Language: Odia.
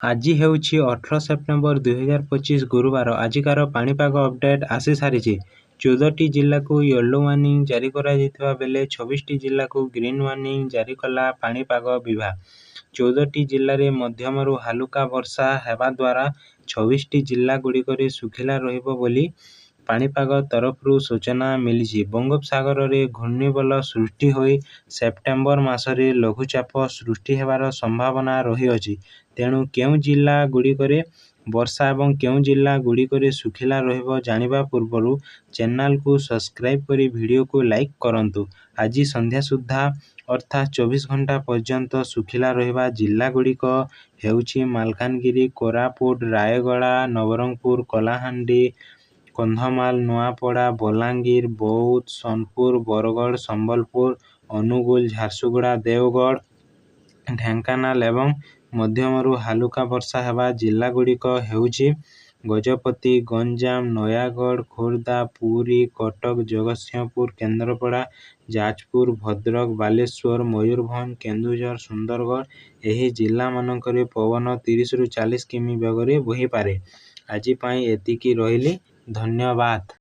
ଆଜି ହେଉଛି 18 ସେପ୍ଟେମ୍ବର 2025 ଗୁରୁବାର। ଆଜିକାର ପାଣିପାଗ ଅପଡେଟ୍ ଆସି ସାରିଛି। 14ଟି ଜିଲ୍ଲାକୁ ୟେଲୋ ୱାର୍ଣ୍ଣିଂ ଜାରି କରାଯାଇଥିବା ବେଳେ 26ଟି ଜିଲ୍ଲାକୁ ଗ୍ରୀନ୍ ୱାର୍ଣ୍ଣିଂ ଜାରି କଲା ପାଣିପାଗ ବିଭାଗ। 14ଟି ଜିଲ୍ଲାରେ ମଧ୍ୟମରୁ ହାଲୁକା ବର୍ଷା ହେବା ଦ୍ୱାରା 26ଟି ଜିଲ୍ଲାଗୁଡ଼ିକରେ ଶୁଖିଲା ରହିବ ବୋଲି ପାଣିପାଗ ତରଫରୁ ସୂଚନା ମିଳିଛି। ବଙ୍ଗୋପସାଗରରେ ଘୂର୍ଣ୍ଣିବଳୟ ସୃଷ୍ଟି ହୋଇ ସେପ୍ଟେମ୍ବର ମାସରେ ଲଘୁଚାପ ସୃଷ୍ଟି ହେବାର ସମ୍ଭାବନା ରହିଅଛି। ତେଣୁ କେଉଁ ଜିଲ୍ଲାଗୁଡ଼ିକରେ ବର୍ଷା ଏବଂ କେଉଁ ଜିଲ୍ଲାଗୁଡ଼ିକରେ ଶୁଖିଲା ରହିବ ଜାଣିବା ପୂର୍ବରୁ ଚ୍ୟାନେଲକୁ ସବସ୍କ୍ରାଇବ୍ କରି ଭିଡ଼ିଓକୁ ଲାଇକ୍ କରନ୍ତୁ। ଆଜି ସନ୍ଧ୍ୟା ସୁଦ୍ଧା ଅର୍ଥାତ୍ 24 ଘଣ୍ଟା ପର୍ଯ୍ୟନ୍ତ ଶୁଖିଲା ରହିବା ଜିଲ୍ଲାଗୁଡ଼ିକ ହେଉଛି ମାଲକାନଗିରି, କୋରାପୁଟ, ରାୟଗଡ଼ା, ନବରଙ୍ଗପୁର, କଳାହାଣ୍ଡି, କନ୍ଧମାଳ, ନୂଆପଡ଼ା, ବଲାଙ୍ଗୀର, ବୌଦ୍ଧ, ସୋନପୁର, ବରଗଡ଼, ସମ୍ବଲପୁର, ଅନୁଗୁଳ, ଝାରସୁଗୁଡ଼ା, ଦେଓଗଡ଼, ଢେଙ୍କାନାଳ ଏବଂ ମଧ୍ୟମରୁ ହାଲୁକା ବର୍ଷା ହେବା ଜିଲ୍ଲାଗୁଡ଼ିକ ହେଉଛି ଗଜପତି, ଗଞ୍ଜାମ, ନୟାଗଡ଼, ଖୋର୍ଦ୍ଧା, ପୁରୀ, କଟକ, ଜଗତସିଂହପୁର, କେନ୍ଦ୍ରାପଡ଼ା, ଯାଜପୁର, ଭଦ୍ରକ, ବାଲେଶ୍ୱର, ମୟୂରଭଞ୍ଜ, କେନ୍ଦୁଝର, ସୁନ୍ଦରଗଡ଼। ଏହି ଜିଲ୍ଲାମାନଙ୍କରେ ପବନ 30ରୁ 40 କିମି ବେଗରେ ବହିପାରେ। ଆଜି ପାଇଁ ଏତିକି ରହିଲି। ଧନ୍ୟବାଦ।